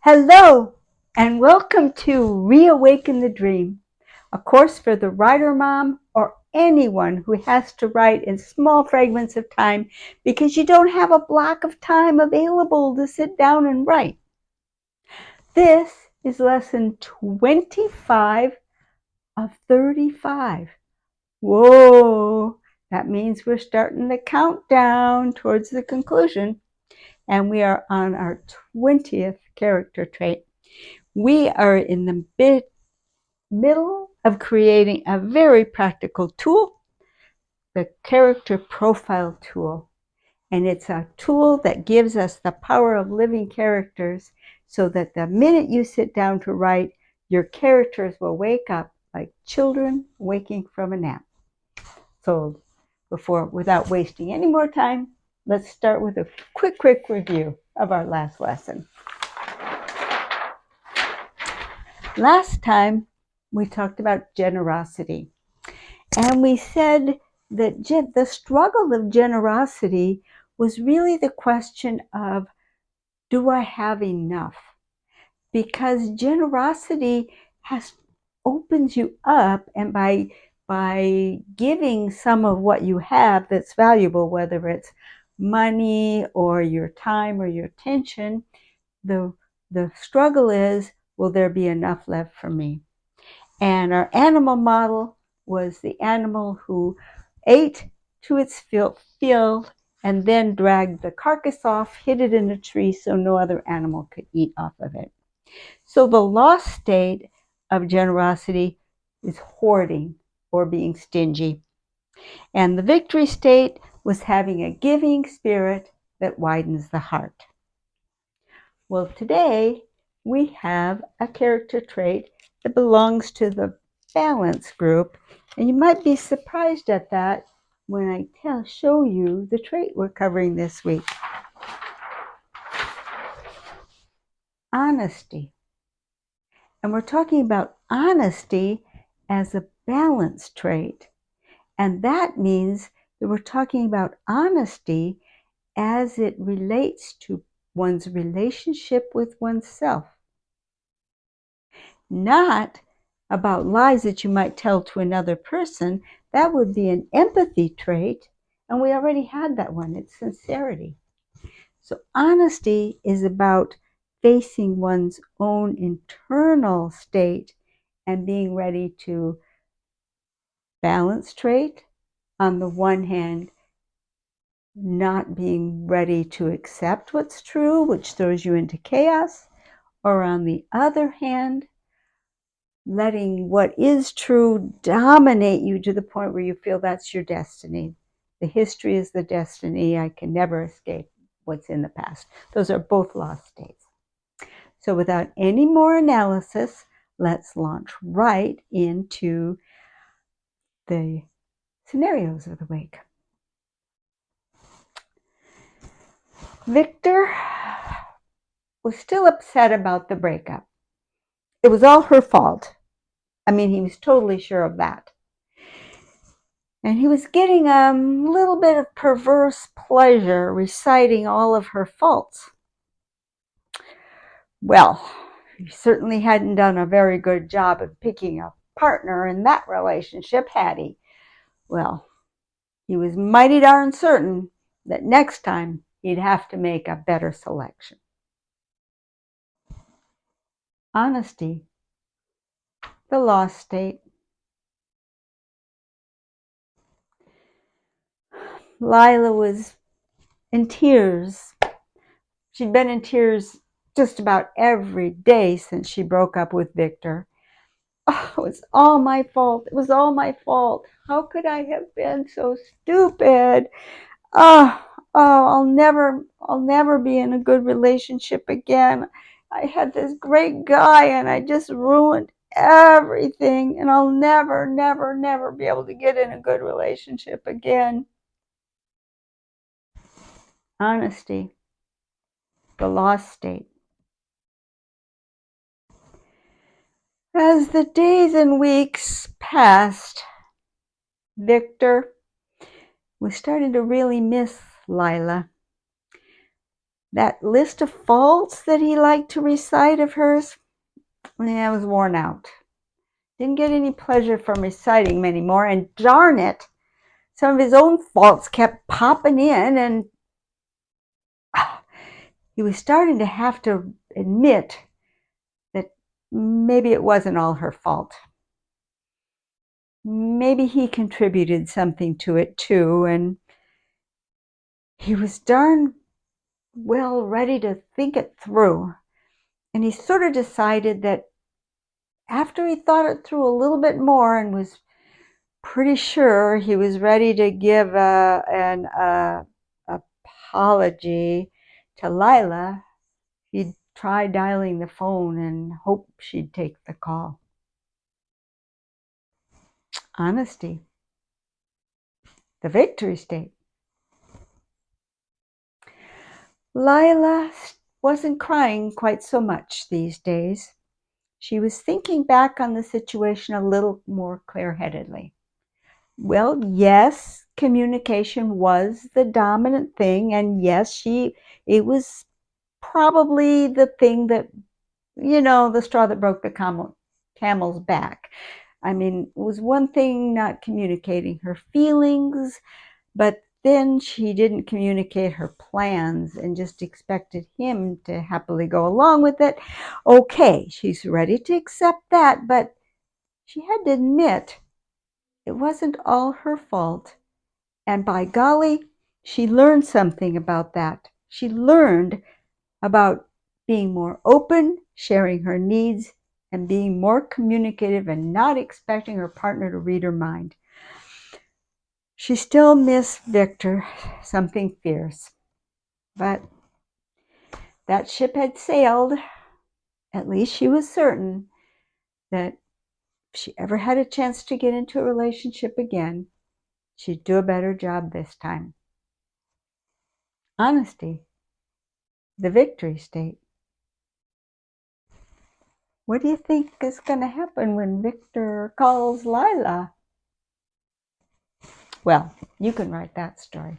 Hello, and welcome to Reawaken the Dream, a course for the writer mom or anyone who has to write in small fragments of time because you don't have a block of time available to sit down and write. This is lesson 25 of 35. Whoa, that means we're starting the countdown towards the conclusion, and we are on our 20th character trait. We are in the middle of creating a very practical tool, the character profile tool. And it's a tool that gives us the power of living characters so that the minute you sit down to write, your characters will wake up like children waking from a nap. So without wasting any more time, let's start with a quick review of our last lesson. Last time, we talked about generosity. And we said that the struggle of generosity was really the question of, do I have enough? Because generosity opens you up, and by giving some of what you have that's valuable, whether it's money or your time or your attention, the struggle is, will there be enough left for me? And our animal model was the animal who ate to its fill and then dragged the carcass off, hid it in a tree so no other animal could eat off of it. So the lost state of generosity is hoarding or being stingy. And the victory state was having a giving spirit that widens the heart. Well, today we have a character trait that belongs to the balance group, and you might be surprised at that when I show you the trait we're covering this week. Honesty. And we're talking about honesty as a balance trait. And that means that we're talking about honesty as it relates to one's relationship with oneself. Not about lies that you might tell to another person. That would be an empathy trait, and we already had that one. It's sincerity. So honesty is about facing one's own internal state and being ready to balance trait. On the one hand, not being ready to accept what's true, which throws you into chaos, or on the other hand, letting what is true dominate you to the point where you feel that's your destiny. The history is the destiny. I can never escape what's in the past. Those are both lost states. So without any more analysis, let's launch right into the scenarios of the week. Victor was still upset about the breakup. It was all her fault. I mean, he was totally sure of that. And he was getting a little bit of perverse pleasure reciting all of her faults. Well, he certainly hadn't done a very good job of picking a partner in that relationship, had he? Well, he was mighty darn certain that next time he'd have to make a better selection. Honesty, the lost state. Lila was in tears. She'd been in tears just about every day since she broke up with Victor. Oh, it was all my fault. It was all my fault. How could I have been so stupid? I'll never be in a good relationship again. I had this great guy and I just ruined everything, and I'll never be able to get in a good relationship again. Honesty, the lost state. As the days and weeks passed, Victor was starting to really miss Lila. That list of faults that he liked to recite of hers, yeah, was worn out. Didn't get any pleasure from reciting them anymore, and darn it, some of his own faults kept popping in, and he was starting to have to admit that maybe it wasn't all her fault. Maybe he contributed something to it too, and he was darn well ready to think it through. And he sort of decided that after he thought it through a little bit more and was pretty sure he was ready to give an apology to Lila, he'd try dialing the phone and hope she'd take the call. Honesty, the victory state. Lila wasn't crying quite so much these days. She was thinking back on the situation a little more clear-headedly. Well, yes, communication was the dominant thing, and yes, it was probably the thing that, the straw that broke the camel's back. I mean, it was one thing not communicating her feelings, but then she didn't communicate her plans and just expected him to happily go along with it. Okay, she's ready to accept that, but she had to admit it wasn't all her fault. And by golly, she learned something about that. She learned about being more open, sharing her needs, and being more communicative and not expecting her partner to read her mind. She still missed Victor, something fierce. But that ship had sailed. At least she was certain that if she ever had a chance to get into a relationship again, she'd do a better job this time. Honesty, the victory state. What do you think is going to happen when Victor calls Lila? Well, you can write that story.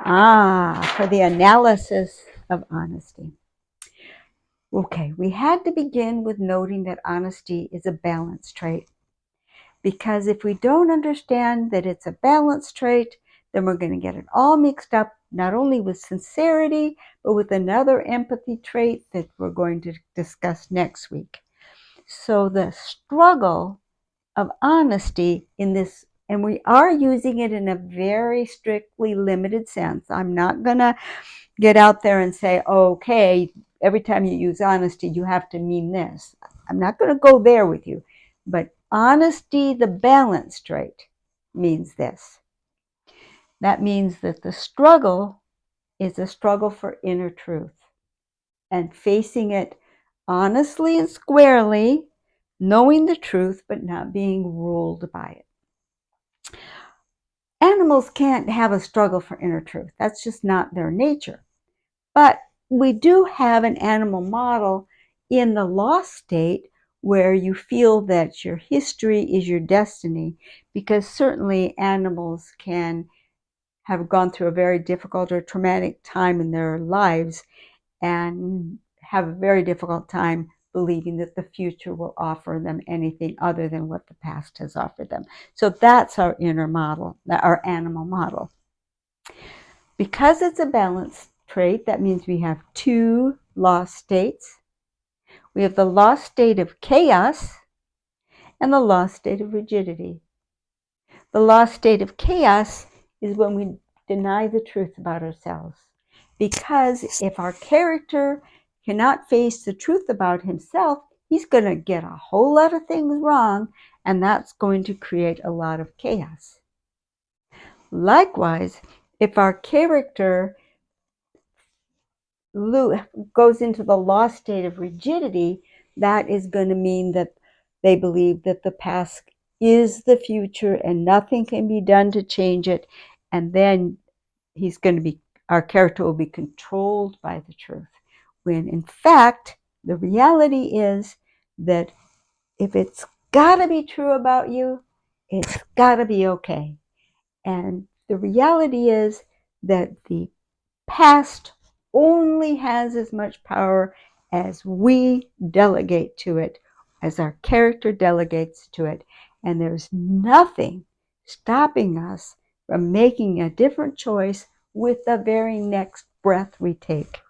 For the analysis of honesty. Okay, we had to begin with noting that honesty is a balance trait. Because if we don't understand that it's a balance trait, then we're going to get it all mixed up, not only with sincerity, but with another empathy trait that we're going to discuss next week. So the struggle of honesty in this, and we are using it in a very strictly limited sense. I'm not going to get out there and say, okay, every time you use honesty, you have to mean this. I'm not going to go there with you. But honesty, the balance trait, means this. That means that the struggle is a struggle for inner truth and facing it honestly and squarely, knowing the truth, but not being ruled by it. Animals can't have a struggle for inner truth. That's just not their nature. But we do have an animal model in the lost state where you feel that your history is your destiny, because certainly animals can have gone through a very difficult or traumatic time in their lives and have a very difficult time believing that the future will offer them anything other than what the past has offered them. So that's our inner model, our animal model. Because it's a balance trait, that means we have two lost states. We have the lost state of chaos and the lost state of rigidity. The lost state of chaos is when we deny the truth about ourselves. Because if our character cannot face the truth about himself, he's going to get a whole lot of things wrong, and that's going to create a lot of chaos. Likewise, if our character goes into the lost state of rigidity, that is going to mean that they believe that the past is the future and nothing can be done to change it. And then our character will be controlled by the truth. When in fact, the reality is that if it's got to be true about you, it's got to be okay. And the reality is that the past only has as much power as we delegate to it, as our character delegates to it. And there's nothing stopping us from making a different choice with the very next breath we take.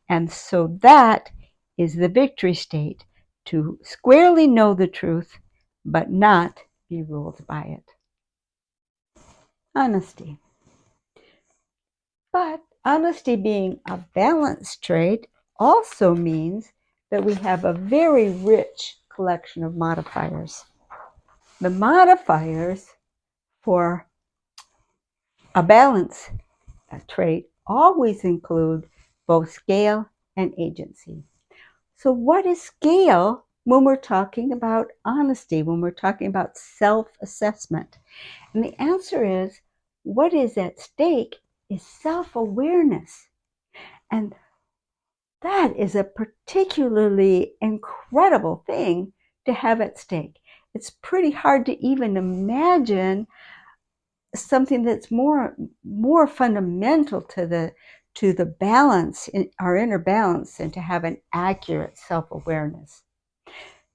And so that is the victory state, to squarely know the truth, but not be ruled by it. Honesty. But honesty being a balance trait also means that we have a very rich collection of modifiers. The modifiers for a balance trait always include both scale and agency. So what is scale when we're talking about honesty, when we're talking about self-assessment? And the answer is, what is at stake is self-awareness. And that is a particularly incredible thing to have at stake. It's pretty hard to even imagine something that's more fundamental to the balance, in our inner balance, and to have an accurate self-awareness.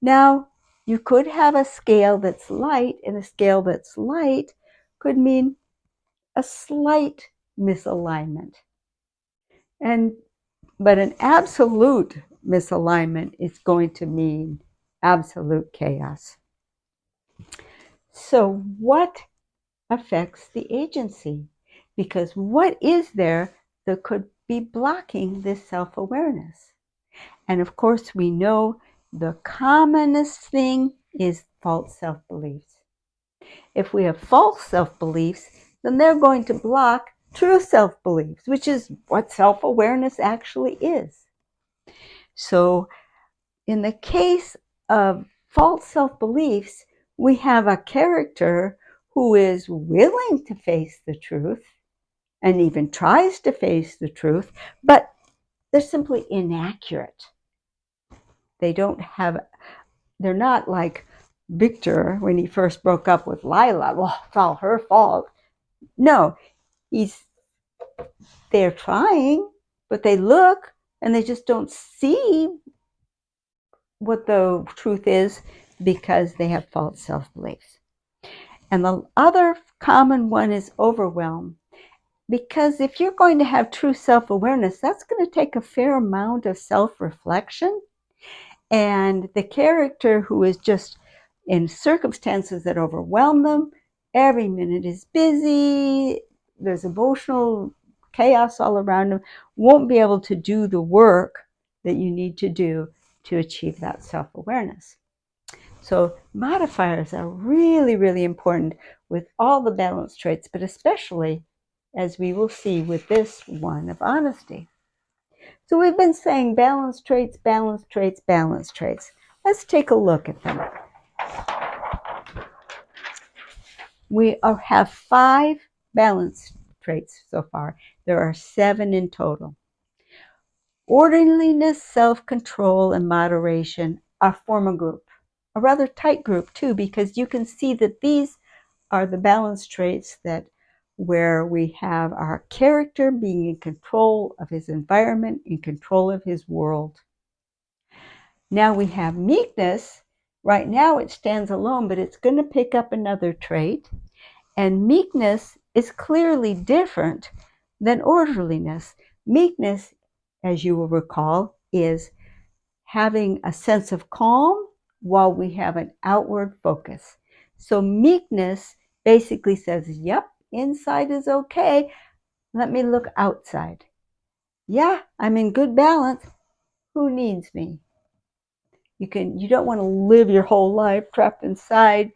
Now, you could have a scale that's light, and a scale that's light could mean a slight misalignment. But an absolute misalignment is going to mean absolute chaos. So what affects the agency? Because what is there that could be blocking this self-awareness? And of course, we know the commonest thing is false self-beliefs. If we have false self-beliefs, then they're going to block true self-beliefs, which is what self-awareness actually is. So in the case of false self-beliefs, we have a character who is willing to face the truth and even tries to face the truth, but they're simply inaccurate. They're not like Victor when he first broke up with Lila. Well, it's all her fault. No, they're trying, but they look and they just don't see what the truth is because they have false self-beliefs. And the other common one is overwhelm. Because if you're going to have true self-awareness, that's going to take a fair amount of self-reflection. And the character who is just in circumstances that overwhelm them, every minute is busy, there's emotional chaos all around them, won't be able to do the work that you need to do to achieve that self-awareness. So modifiers are really, really important with all the balance traits, but especially, as we will see, with this one of honesty. So we've been saying balance traits, balance traits, balance traits. Let's take a look at them. We have 5 balance traits so far. There are 7 in total. Orderliness, self-control, and moderation form a group. A rather tight group too, because you can see that these are the balance traits where we have our character being in control of his environment, in control of his world. Now we have meekness. Right now it stands alone, but it's going to pick up another trait. And meekness is clearly different than orderliness. Meekness, as you will recall, is having a sense of calm while we have an outward focus. So meekness basically says, yep, inside is okay. Let me look outside. Yeah, I'm in good balance. Who needs me? You don't want to live your whole life trapped inside,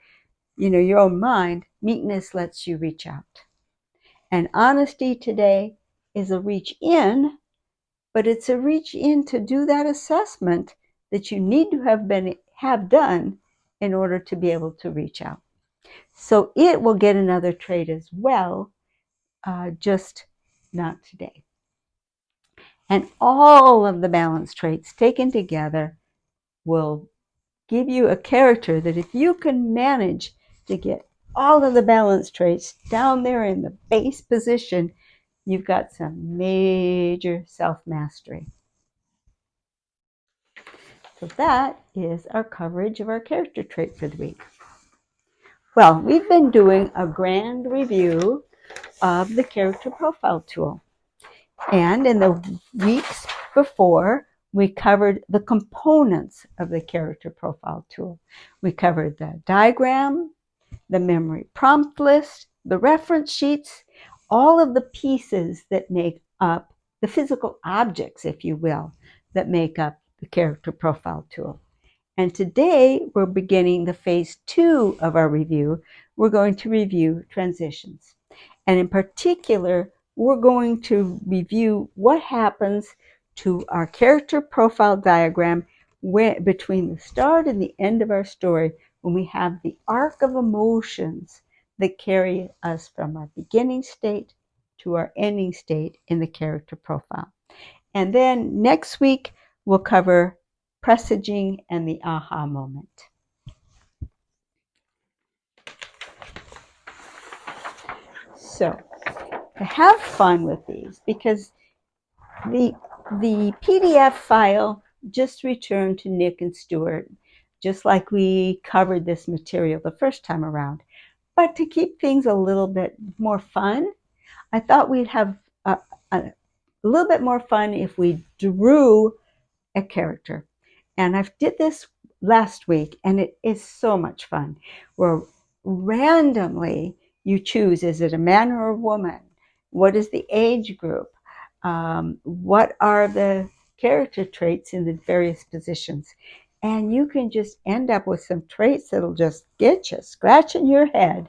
your own mind. Meekness lets you reach out. And honesty today is a reach in, but it's a reach in to do that assessment that you need to have done in order to be able to reach out. So it will get another trait as well, just not today. And all of the balance traits taken together will give you a character that if you can manage to get all of the balance traits down there in the base position, you've got some major self-mastery. So that is our coverage of our character trait for the week. Well, we've been doing a grand review of the character profile tool. And in the weeks before, we covered the components of the character profile tool. We covered the diagram, the memory prompt list, the reference sheets, all of the pieces that make up the physical objects, if you will, that make up the character profile tool. And today we're beginning the phase 2 of our review. We're going to review transitions. And in particular, we're going to review what happens to our character profile diagram between the start and the end of our story when we have the arc of emotions that carry us from our beginning state to our ending state in the character profile. And then next week, we'll cover presaging and the aha moment. So, to have fun with these, because the PDF file just returned to Nick and Stuart, just like we covered this material the first time around. But to keep things a little bit more fun, I thought we'd have a little bit more fun if we drew a character. And I did this last week, and it is so much fun. Where randomly you choose, is it a man or a woman? What is the age group? What are the character traits in the various positions? And you can just end up with some traits that'll just get you scratching your head.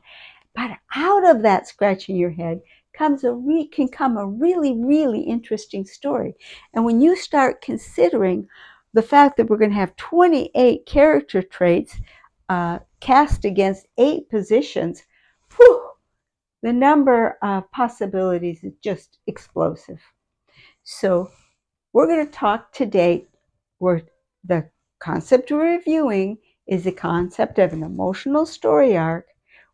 But out of that scratching your head can come a really, really interesting story. And when you start considering the fact that we're going to have 28 character traits cast against 8 positions, the number of possibilities is just explosive. So we're going to talk today where the concept we're reviewing is the concept of an emotional story arc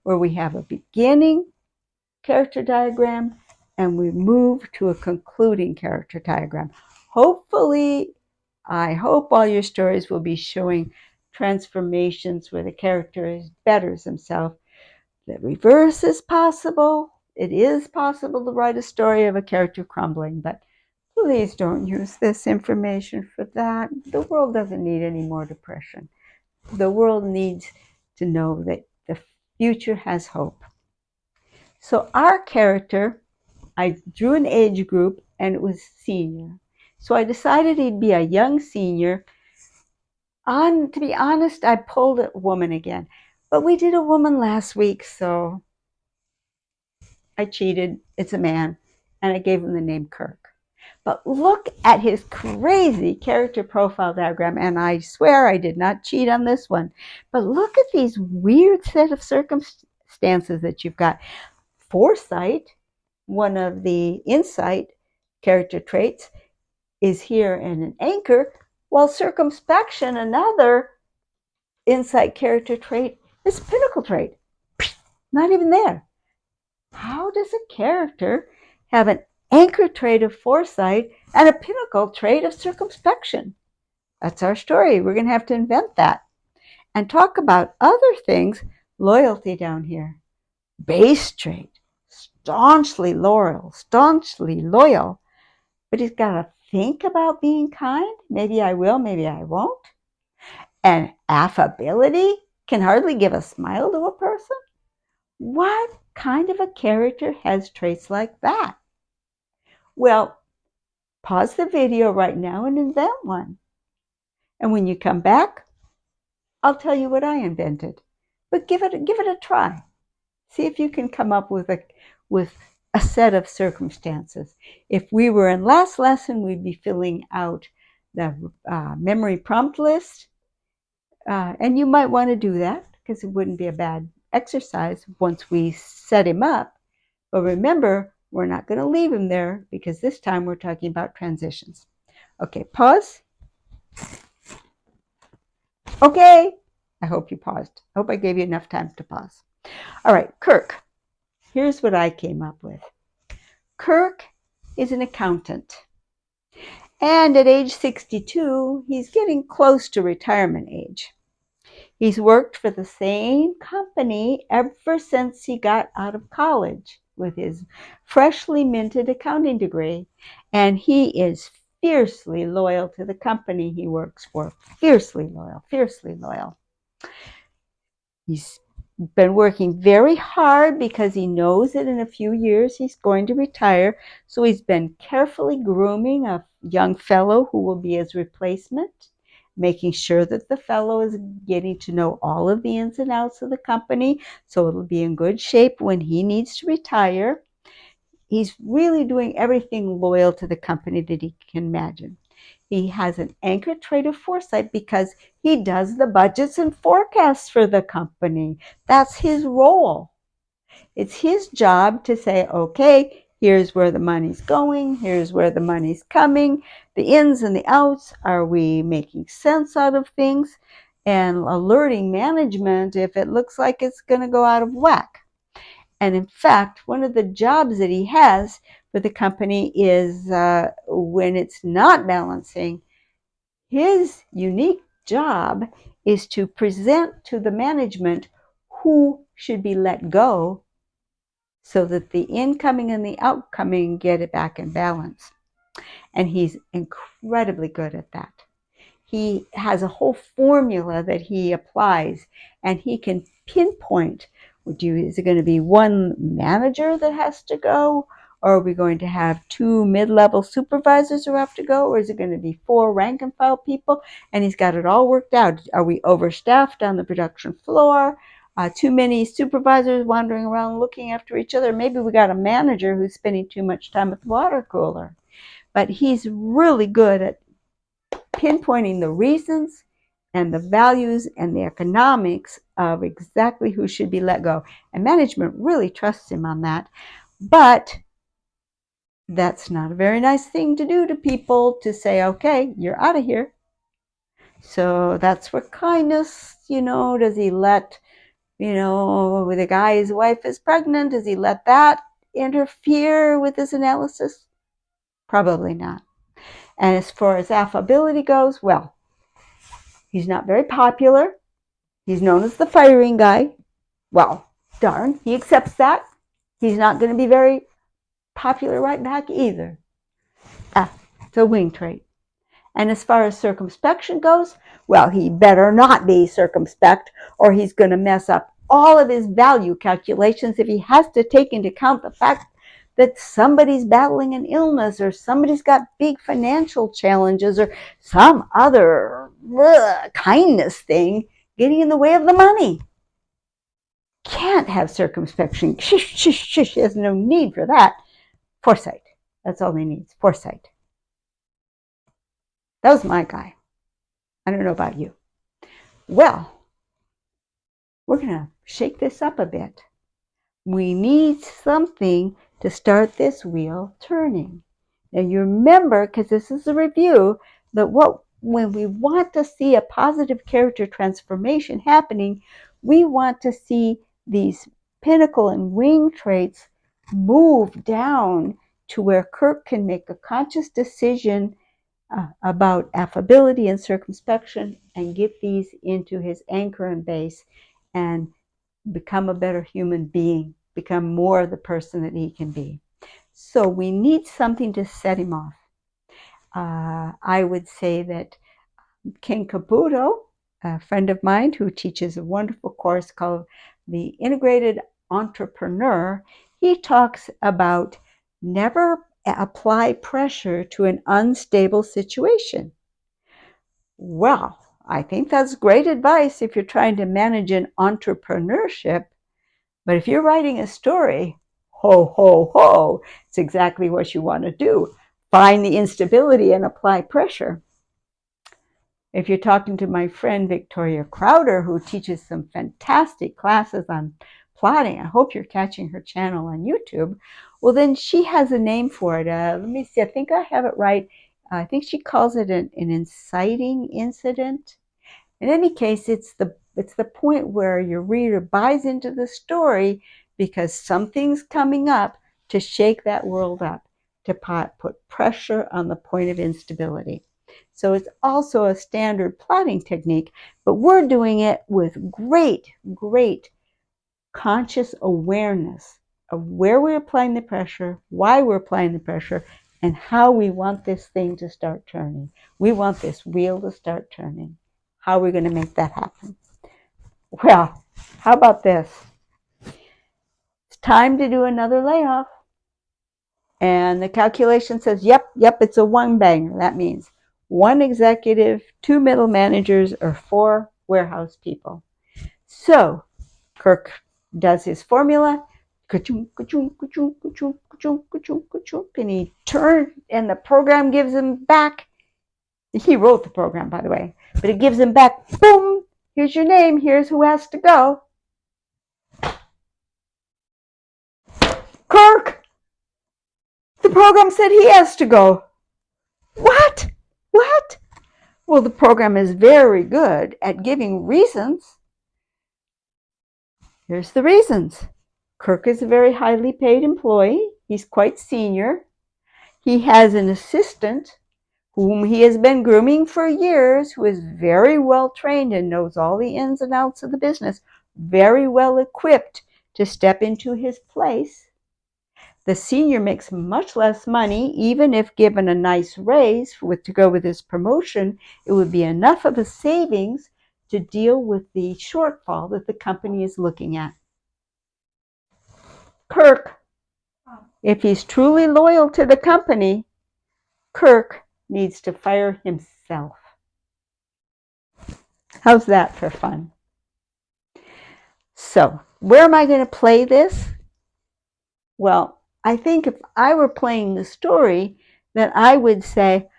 where we have a beginning character diagram and we move to a concluding character diagram. Hopefully, I hope all your stories will be showing transformations where the character betters himself. The reverse is possible. It is possible to write a story of a character crumbling, but please don't use this information for that. The world doesn't need any more depression. The world needs to know that the future has hope. So our character, I drew an age group and it was senior. So I decided he'd be a young senior. To be honest, I pulled a woman again. But we did a woman last week, so I cheated. It's a man. And I gave him the name Kirk. But look at his crazy character profile diagram. And I swear I did not cheat on this one. But look at these weird set of circumstances that you've got. Foresight, one of the insight character traits, is here in an anchor, while circumspection, another insight character trait, is pinnacle trait. Not even there. How does a character have an anchor trait of foresight and a pinnacle trait of circumspection? That's our story. We're going to have to invent that and talk about other things. Loyalty down here. Base trait. Staunchly loyal. But he's got to think about being kind. Maybe I will, maybe I won't. And affability, can hardly give a smile to a person. What kind of a character has traits like that? Well, pause the video right now and invent one. And when you come back, I'll tell you what I invented. But give it a try. See if you can come up with a set of circumstances. If we were in last lesson, we'd be filling out the memory prompt list. And you might want to do that because it wouldn't be a bad exercise once we set him up. But remember, we're not going to leave him there because this time we're talking about transitions. Okay, pause. Okay. I hope you paused. I hope I gave you enough time to pause. All right, Kirk. Here's what I came up with. Kirk is an accountant. And at age 62, he's getting close to retirement age. He's worked for the same company ever since he got out of college with his freshly minted accounting degree. And he is fiercely loyal to the company he works for. Fiercely loyal, fiercely loyal. He's been working very hard because he knows that in a few years he's going to retire. So he's been carefully grooming a young fellow who will be his replacement, making sure that the fellow is getting to know all of the ins and outs of the company so it'll be in good shape when he needs to retire. He's really doing everything loyal to the company that he can imagine. He has an anchor trait of foresight because he does the budgets and forecasts for the company. That's his role. It's his job to say, okay, here's where the money's going, here's where the money's coming, the ins and the outs, are we making sense out of things, and alerting management if it looks like it's going to go out of whack. And in fact, one of the jobs that he has for the company is when it's not balancing, his unique job is to present to the management who should be let go so that the incoming and the outcoming get it back in balance. And he's incredibly good at that. He has a whole formula that he applies, and he can pinpoint, is it going to be one manager that has to go? Or are we going to have 2 mid-level supervisors who have to go? Or is it going to be 4 rank and file people? And he's got it all worked out. Are we overstaffed on the production floor? Too many supervisors wandering around looking after each other? Maybe we got a manager who's spending too much time at the water cooler. But he's really good at pinpointing the reasons and the values and the economics of exactly who should be let go. And management really trusts him on that. But that's not a very nice thing to do to people, to say, okay, you're out of here. So that's where kindness, does he let, the guy's wife is pregnant, does he let that interfere with his analysis? Probably not. And as far as affability goes, well, he's not very popular. He's known as the firing guy. Well, darn, he accepts that. He's not going to be very popular right back either. It's a wing trait. And as far as circumspection goes, well, he better not be circumspect, or he's going to mess up all of his value calculations if he has to take into account the fact that somebody's battling an illness, or somebody's got big financial challenges, or some other kindness thing getting in the way of the money. Can't have circumspection. He has no need for that. Foresight. That's all he needs. Foresight. That was my guy. I don't know about you. Well, we're going to shake this up a bit. We need something to start this wheel turning. Now you remember, because this is a review, that when we want to see a positive character transformation happening, we want to see these pinnacle and wing traits move down to where Kirk can make a conscious decision about affability and circumspection and get these into his anchor and base and become a better human being, become more the person that he can be. So we need something to set him off. I would say that Ken Caputo, a friend of mine who teaches a wonderful course called The Integrated Entrepreneur, he talks about never apply pressure to an unstable situation. Well, I think that's great advice if you're trying to manage an entrepreneurship. But if you're writing a story, ho, ho, ho, it's exactly what you want to do. Find the instability and apply pressure. If you're talking to my friend Victoria Crowder, who teaches some fantastic classes on plotting, I hope you're catching her channel on YouTube. Well, then she has a name for it. Let me see, I think I have it right. I think she calls it an inciting incident. In any case, it's the point where your reader buys into the story because something's coming up to shake that world up, to put pressure on the point of instability. So it's also a standard plotting technique, but we're doing it with great, great conscious awareness of where we're applying the pressure, why we're applying the pressure, and how we want this thing to start turning. We want this wheel to start turning. How are we going to make that happen? Well, how about this? It's time to do another layoff. And the calculation says, yep, it's a one banger. That means one executive, two middle managers, or four warehouse people. So Kirk does his formula, and he turns, and the program gives him back. He wrote the program, by the way, but it gives him back, boom, here's your name, here's who has to go. Kirk! The program said he has to go. What? What? Well, the program is very good at giving reasons. Here's the reasons. Kirk is a very highly paid employee. He's quite senior. He has an assistant whom he has been grooming for years, who is very well trained and knows all the ins and outs of the business, very well equipped to step into his place. The senior makes much less money. Even if given a nice raise to go with his promotion, it would be enough of a savings to deal with the shortfall that the company is looking at. Kirk, if he's truly loyal to the company, Kirk needs to fire himself. How's that for fun? So, where am I going to play this? Well, I think if I were playing the story, then I would say,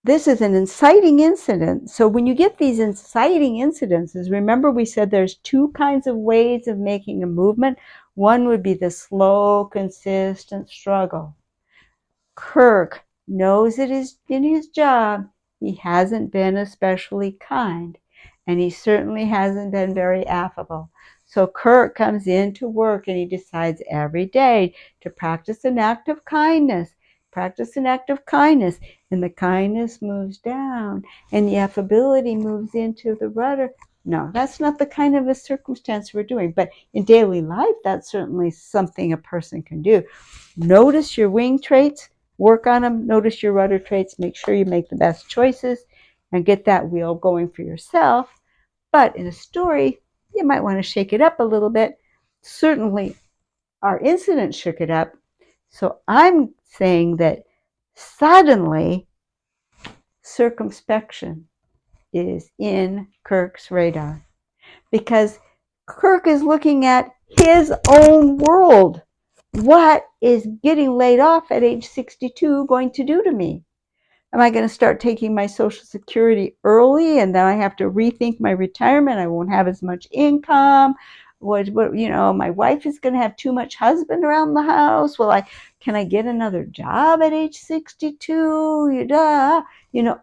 this is an inciting incident. So when you get these inciting incidences, remember we said there's two kinds of ways of making a movement. One would be the slow, consistent struggle. Kirk knows it is in his job. He hasn't been especially kind, and he certainly hasn't been very affable. So Kirk comes into work and he decides every day to practice an act of kindness. Practice an act of kindness, and the kindness moves down, and the affability moves into the rudder. No, that's not the kind of a circumstance we're doing. But in daily life, that's certainly something a person can do. Notice your wing traits, work on them, notice your rudder traits, make sure you make the best choices, and get that wheel going for yourself. But in a story, you might want to shake it up a little bit. Certainly, our incident shook it up. So I'm saying that suddenly circumspection is in Kirk's radar, because Kirk is looking at his own world. What is getting laid off at age 62 going to do to me? Am I going to start taking my Social Security early, and then I have to rethink my retirement? I won't have as much income. My wife is going to have too much husband around the house. Can I get another job at age 62?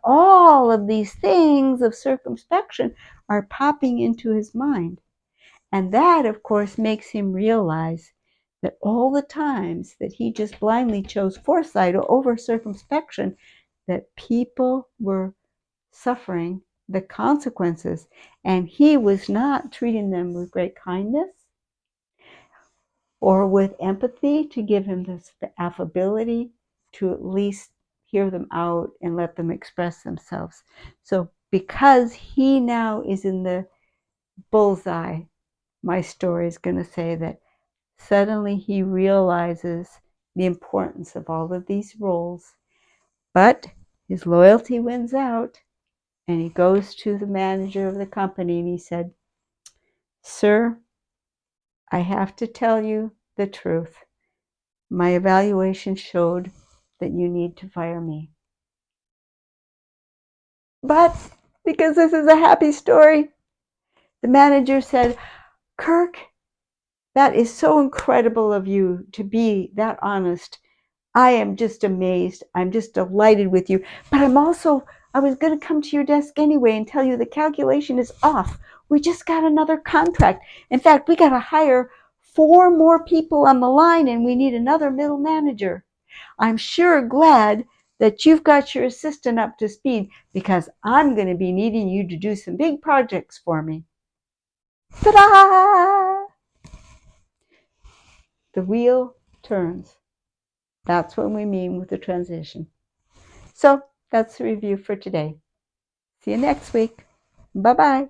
All of these things of circumspection are popping into his mind. And that, of course, makes him realize that all the times that he just blindly chose foresight over circumspection, that people were suffering the consequences, and he was not treating them with great kindness or with empathy to give him the affability to at least hear them out and let them express themselves. So because he now is in the bullseye, my story is going to say that suddenly he realizes the importance of all of these roles, but his loyalty wins out, and he goes to the manager of the company and he said, "Sir, I have to tell you the truth. My evaluation showed that you need to fire me." But because this is a happy story, the manager said, "Kirk, that is so incredible of you to be that honest. I am just amazed. I'm just delighted with you. But I was going to come to your desk anyway and tell you the calculation is off. We just got another contract. In fact, we got to hire 4 more people on the line, and we need another middle manager. I'm sure glad that you've got your assistant up to speed because I'm going to be needing you to do some big projects for me. Ta-da! The wheel turns. That's what we mean with the transition. So that's the review for today. See you next week. Bye-bye.